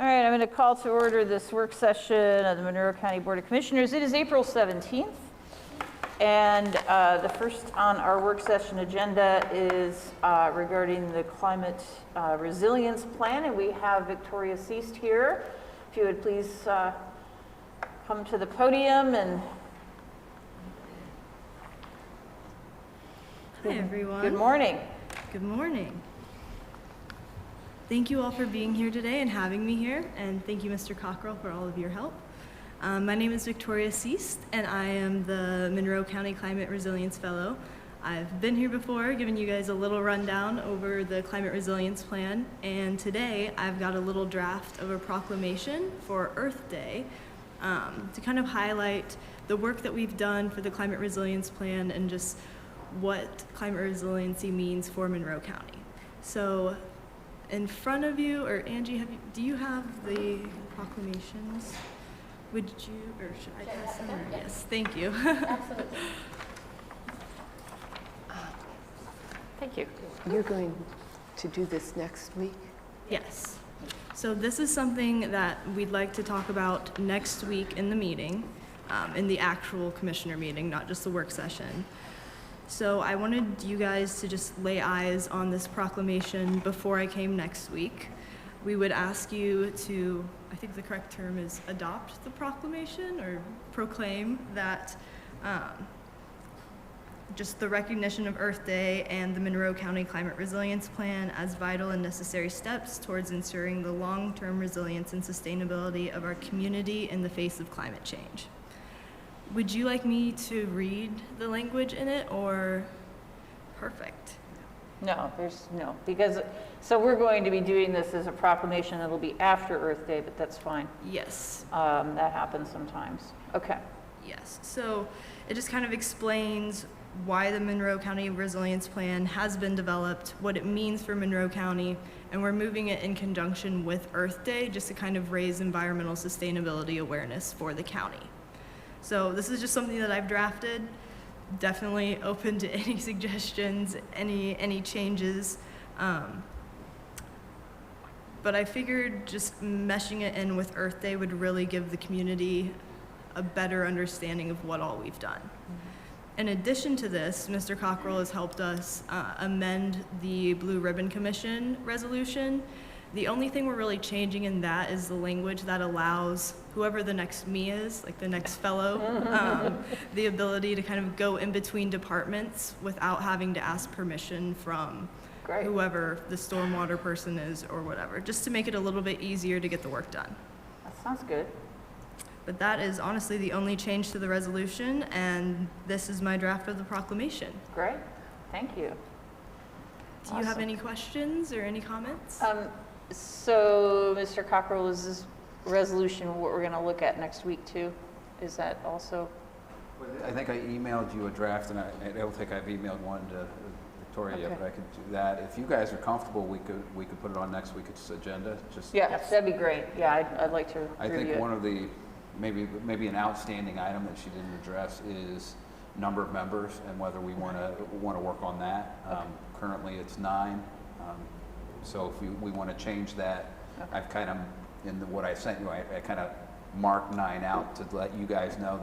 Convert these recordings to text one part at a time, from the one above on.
All right, I'm going to call to order this work session of the Monroe County Board of Commissioners. It is April 17th, and the first on our work session agenda is regarding the climate resilience plan, and we have Victoria Seast here. If you would please come to the podium and... Hi, everyone. Good morning. Good morning. Thank you all for being here today and having me here, and thank you, Mr. Cockrell, for all of your help. My name is Victoria Seast, and I am the Monroe County Climate Resilience Fellow. I've been here before, giving you guys a little rundown over the Climate Resilience Plan, and today I've got a little draft of a proclamation for Earth Day to kind of highlight the work that we've done for the Climate Resilience Plan and just what climate resiliency means for Monroe County. So in front of you, or Angie, do you have the proclamations? Would you, or should I pass them? Yes, thank you. Absolutely. Thank you. You're going to do this next week? Yes. So this is something that we'd like to talk about next week in the meeting, in the actual commissioner meeting, not just the work session. So I wanted you guys to just lay eyes on this proclamation before I came next week. We would ask you to, I think the correct term is adopt the proclamation or proclaim that just the recognition of Earth Day and the Monroe County Climate Resilience Plan as vital and necessary steps towards ensuring the long-term resilience and sustainability of our community in the face of climate change. Would you like me to read the language in it, or? Perfect. No, because, so we're going to be doing this as a proclamation. It'll be after Earth Day, but that's fine. Yes. That happens sometimes. Okay. Yes. So it just kind of explains why the Monroe County Resilience Plan has been developed, what it means for Monroe County, and we're moving it in conjunction with Earth Day just to kind of raise environmental sustainability awareness for the county. So this is just something that I've drafted. Definitely open to any suggestions, any changes. But I figured just meshing it in with Earth Day would really give the community a better understanding of what all we've done. Mm-hmm. In addition to this, Mr. Cockrell has helped us amend the Blue Ribbon Commission resolution. The only thing we're really changing in that is the language that allows whoever the next me is, like the next fellow, the ability to kind of go in between departments without having to ask permission from whoever the stormwater person is or whatever, just to make it a little bit easier to get the work done. That sounds good. But that is honestly the only change to the resolution, and this is my draft of the proclamation. Great, thank you. Do you have any questions or any comments? So, Mr. Cockrell, is this resolution what we're going to look at next week too? Is that also? I think I emailed you a draft, and I don't think I've emailed one to Victoria yet, but I could do that. If you guys are comfortable, we could put it on next week's agenda. Just yeah, that'd be great. Yeah, I'd like to review I think one of the maybe an outstanding item that she didn't address is number of members and whether we want to work on that. Currently, it's 9. So if we want to change that, okay. I've kind of, what I sent you, I kind of marked 9 out to let you guys know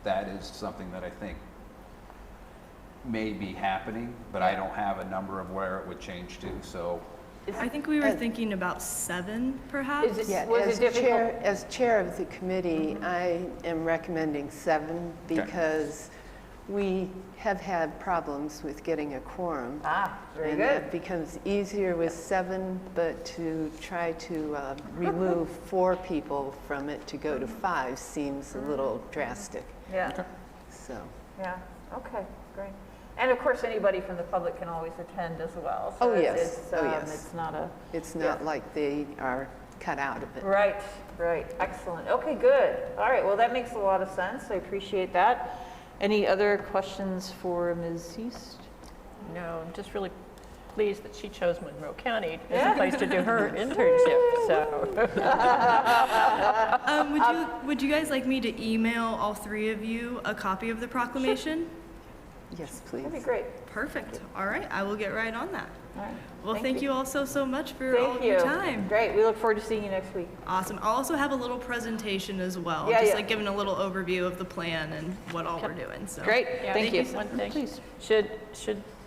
that is something that I think may be happening, but I don't have a number of where it would change to, so. I think we were thinking about 7, perhaps. As chair of the committee, I am recommending 7 because we have had problems with getting a quorum. Very and good. It becomes easier with 7, but to try to remove 4 people from it to go to 5 seems a little drastic. Yeah. Okay. So. Yeah. Okay. Great. And of course, anybody from the public can always attend as well. So yes. It's not a. It's not like they are cut out of it. Right. Right. Excellent. Okay. Good. All right. Well, that makes a lot of sense. I appreciate that. Any other questions for Ms. Seast? No, I'm just really pleased that she chose Monroe County as a place to do her internship. So, would you guys like me to email all 3 of you a copy of the proclamation? Yes, please. That'd be great. Perfect. All right, I will get right on that. All right. Well, thank you all so much for all Thank of you. your time. Great. We look forward to seeing you next week. Awesome. I'll also have a little presentation as well, Yeah, just yeah. like giving a little overview of the plan and what all we're doing. So Great. Yeah, Thank you. One thing. Please. Should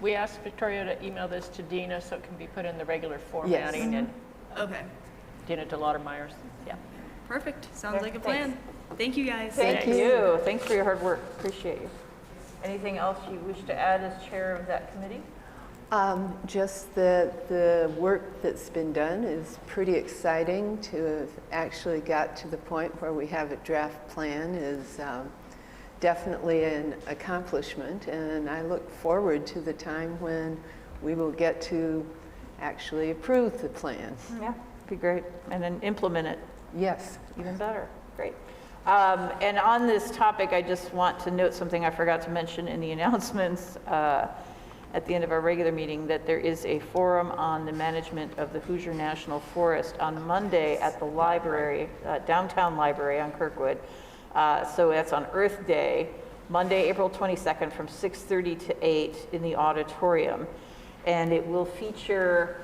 we ask Victoria to email this to Dina so it can be put in the regular formatting and Okay. Dina DeLaudermeyer's? Yeah. Perfect. Sounds Okay, like a plan. Thank you guys. Thank you. Thanks for your hard work. Appreciate you. Anything else you wish to add as chair of that committee? Just that the work that's been done is pretty exciting. To have actually got to the point where we have a draft plan is definitely an accomplishment, and I look forward to the time when we will get to actually approve the plan. Yeah, be great. And then implement it. Yes. Even better. Great. And on this topic, I just want to note something I forgot to mention in the announcements at the end of our regular meeting, that there is a forum on the management of the Hoosier National Forest on Monday at the library, downtown library on Kirkwood. So that's on Earth Day, Monday, April 22nd from 6:30 to 8 in the auditorium. And it will feature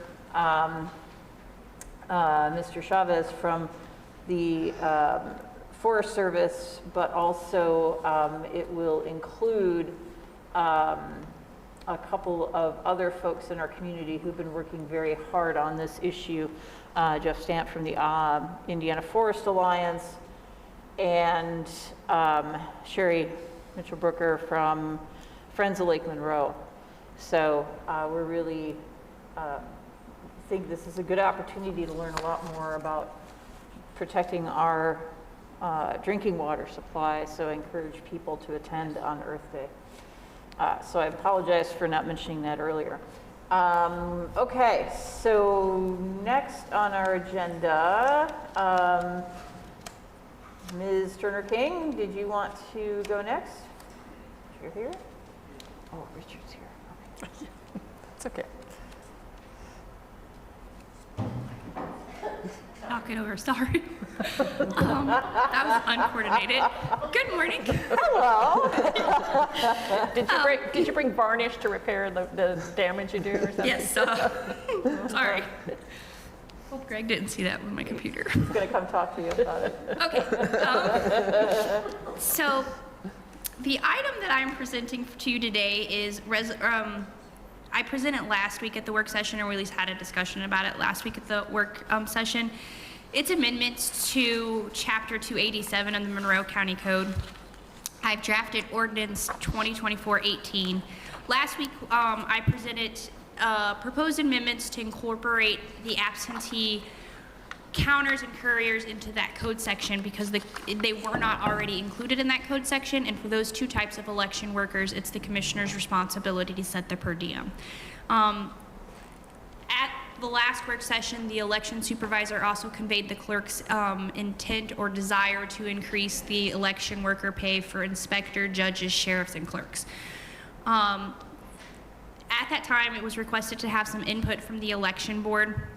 Mr. Chavez from the Forest Service, but also it will include a couple of other folks in our community who've been working very hard on this issue. Jeff Stamp from the Indiana Forest Alliance, and Sherry Mitchell-Brooker from Friends of Lake Monroe. So we're really think this is a good opportunity to learn a lot more about protecting our drinking water supply, so I encourage people to attend on Earth Day. So I apologize for not mentioning that earlier. Okay, so next on our agenda, Ms. Turner-King, did you want to go next? You're here? Oh, Richard's here. Okay. It's okay. Knock it over, sorry. That was uncoordinated. Good morning. Hello. Did you bring varnish to repair the damage you do or something? Yes, sorry. Hope Greg didn't see that with my computer. He's going to come talk to you about it. Okay. So the item that I'm presenting to you today is, I presented last week at the work session, or we at least had a discussion about it last week at the work session. It's amendments to Chapter 287 of the Monroe County Code. I've drafted Ordinance 2024-18. Last week, I presented proposed amendments to incorporate the absentee counters and couriers into that code section because they were not already included in that code section, and for those two types of election workers, it's the commissioner's responsibility to set the per diem. At the last work session, the election supervisor also conveyed the clerk's intent or desire to increase the election worker pay for inspector, judges, sheriffs, and clerks. At that time, it was requested to have some input from the election board.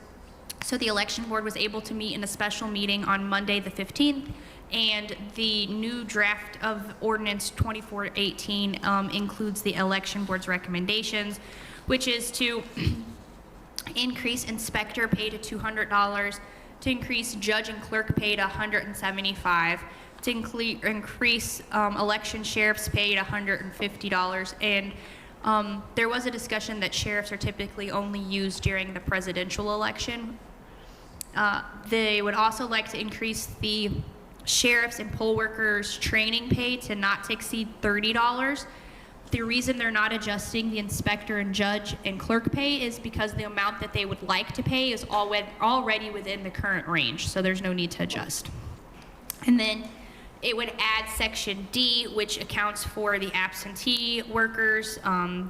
So the election board was able to meet in a special meeting on Monday the 15th, and the new draft of Ordinance 24-18 includes the election board's recommendations, which is to increase inspector pay to $200, to increase judge and clerk pay to $175, to increase election sheriff's pay to $150, and there was a discussion that sheriffs are typically only used during the presidential election. They would also like to increase the sheriffs and poll workers training pay to not to exceed $30. The reason they're not adjusting the inspector and judge and clerk pay is because the amount that they would like to pay is already within the current range, so there's no need to adjust. And then it would add Section D, which accounts for the absentee workers, and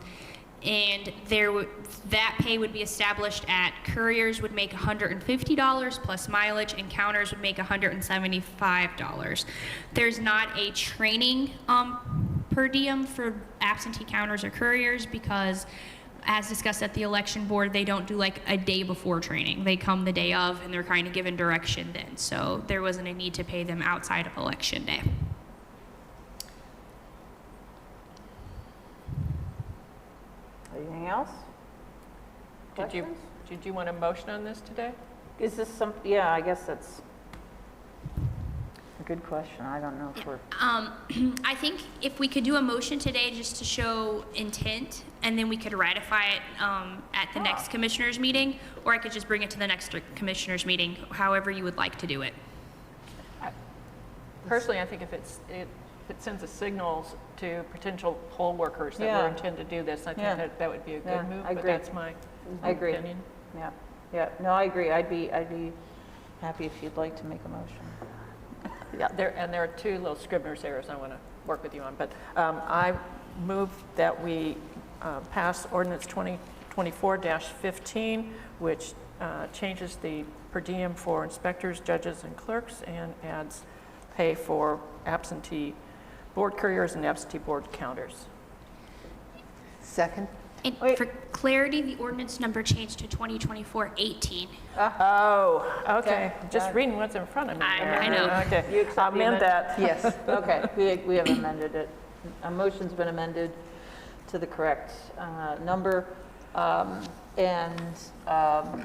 that pay would be established at couriers would make $150 plus mileage, and counters would make $175. There's not a training per diem for absentee counters or couriers because, as discussed at the election board, they don't do like a day before training. They come the day of and they're kind of given direction then. So there wasn't a need to pay them outside of election day. Anything else? Questions? Did you want a motion on this today? Is this yeah, I guess that's a good question. I don't know if we're, I think if we could do a motion today just to show intent, and then we could ratify it at the next commissioners meeting, or I could just bring it to the next commissioners meeting, however you would like to do it. Personally, I think if it sends a signals to potential poll workers that we Yeah. intend to do this, I think Yeah. that would be a Yeah, good move, I but agree. that's my I agree. opinion. Yeah, yeah, no, I agree. I'd be happy if you'd like to make a motion. Yeah, there are two little Scribner's errors I want to work with you on, but I move that we pass ordinance 2024-15, which changes the per diem for inspectors, judges, and clerks, and adds pay for absentee board couriers and absentee board counters. Second? And Wait. for clarity, the ordinance number changed to 2024-18. Oh, okay. Okay. Just reading what's in front of me. I know. Okay, You accept I'll the amend that. Yes. Okay, we have amended it. A motion's been amended to the correct number.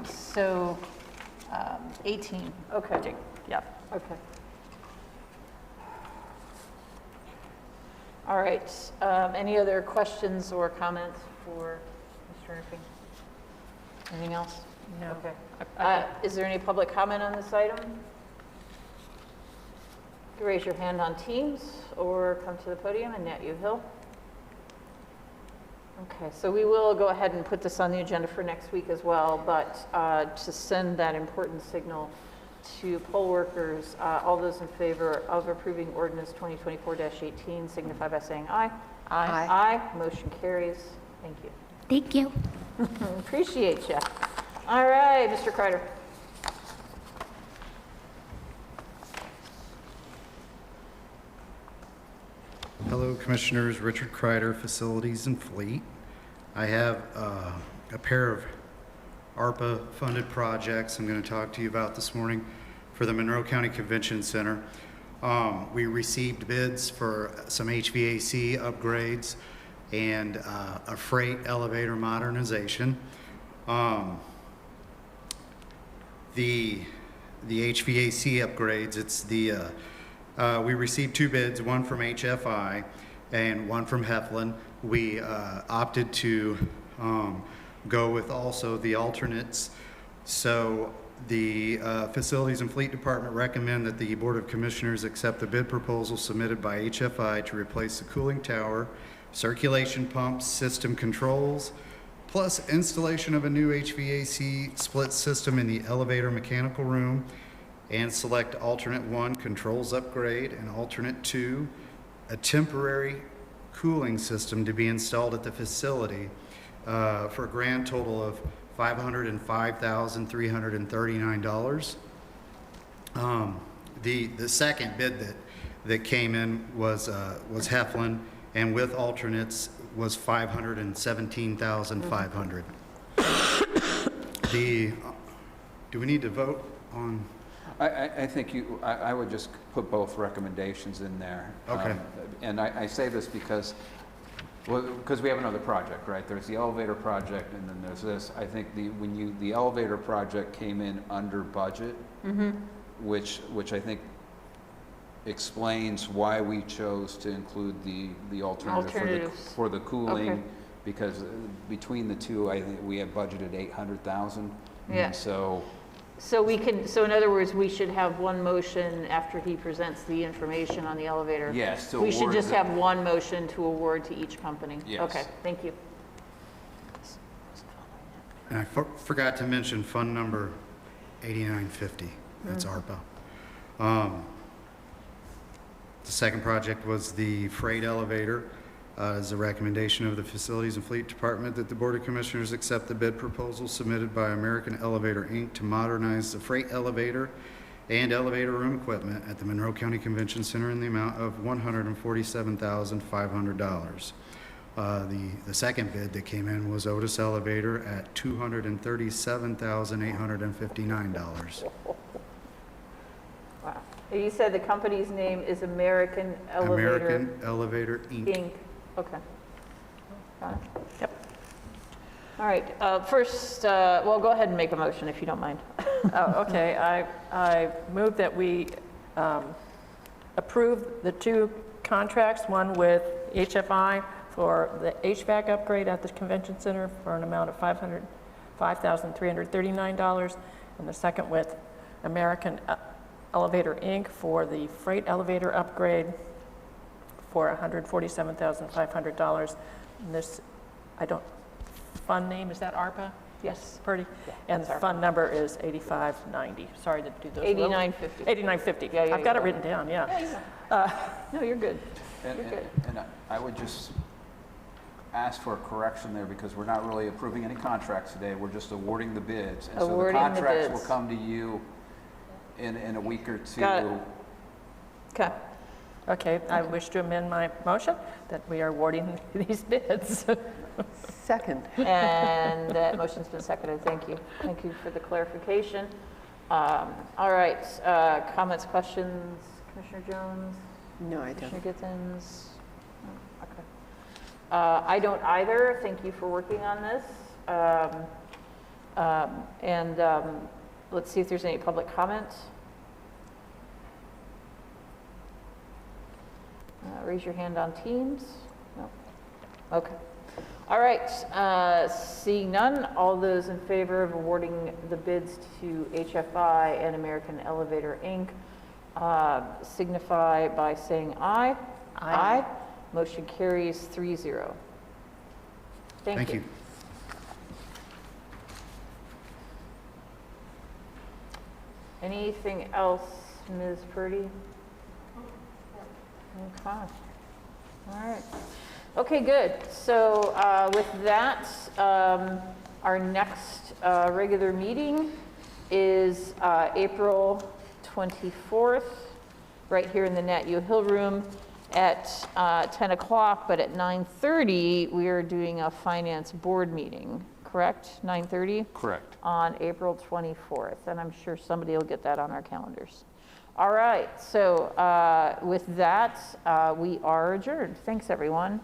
So 18, okay, Yeah. okay. All right, any other questions or comments for Mr. Murphy? Anything else? No. Okay. I Is there any public comment on this item? You can raise your hand on Teams or come to the podium and Nat U Hill. Okay, so we will go ahead and put this on the agenda for next week as well, but to send that important signal to poll workers, all those in favor of approving ordinance 2024-18 signify by saying aye. Aye. Aye, motion carries. Thank you. Thank you. Appreciate you. All right, Mr. Kreider. Hello, Commissioners. Richard Kreider, Facilities and Fleet. I have a pair of ARPA-funded projects I'm going to talk to you about this morning for the Monroe County Convention Center. We received bids for some HVAC upgrades and a freight elevator modernization. The HVAC upgrades, it's we received two bids, one from HFI and one from Heflin. We opted to go with also the alternates. So the Facilities and Fleet Department recommend that the Board of Commissioners accept the bid proposal submitted by HFI to replace the cooling tower, circulation pumps, system controls, plus installation of a new HVAC split system in the elevator mechanical room, and select alternate 1, controls upgrade, and alternate 2, a temporary cooling system to be installed at the facility for a grand total of $505,339. The second bid that came in was Heflin, and with alternates was $517,500. Do we need to vote on? I think I would just put both recommendations in there. Okay. And I say this because we have another project, right? There's the elevator project and then there's this. I think the elevator project came in under budget, which I think explains why we chose to include the alternative Alternatives. for the cooling. Okay. Because between the two, I think we had budgeted $800,000. Yeah. And so So in other words, we should have one motion after he presents the information on the elevator. Yes, to We should award just the- have one motion to award to each company. Yes. Okay, thank you. And I forgot to mention fund number 8950, that's ARPA. The second project was the freight elevator. As a recommendation of the Facilities and Fleet Department that the Board of Commissioners accept the bid proposal submitted by American Elevator, Inc. to modernize the freight elevator and elevator room equipment at the Monroe County Convention Center in the amount of $147,500. The second bid that came in was Otis Elevator at $237,859. Wow. You said the company's name is American Elevator American Elevator, Inc. Inc. Okay. Got it. Yep. All right, first, well, go ahead and make a motion if you don't mind. Oh, okay, I move that we approve the two contracts, one with HFI for the HVAC upgrade at the convention center for an amount of $5,339, and the second with American Elevator Inc. for the freight elevator upgrade for $147,500. And this, fund name, is that ARPA? Yes. Purdy? Yeah, And that's the ARPA. fund number is 8590. Sorry to do those. 8950. 8950. Yeah, yeah, I've got yeah. it written down, yeah. No, you're good. And, You're good. and I would just ask for a correction there because we're not really approving any contracts today. We're just awarding the bids. And so the Awarding the contracts will bids. come to you in a week or two. Got it. Okay. Okay, I wish to amend my motion that we are awarding these bids. Second. And that motion's been seconded. Thank you. Thank you for the clarification. All right, comments, questions? Commissioner Jones? No, I don't. Commissioner Gittens? No? Okay. I don't either. Thank you for working on this. Let's see if there's any public comments. Raise your hand on Teams. No. Okay. All right. Seeing none, all those in favor of awarding the bids to HFI and American Elevator Inc. Signify by saying aye. Aye. Motion carries 3-0. Thank you. Anything else, Ms. Purdy? Okay. All right. Okay, good. So with that, our next regular meeting is April 24th, right here in the Nat U Hill Room at 10 o'clock, but at 9:30, we are doing a finance board meeting, correct? 9:30? Correct. On April 24th, and I'm sure somebody will get that on our calendars. All right, so with that, we are adjourned. Thanks, everyone.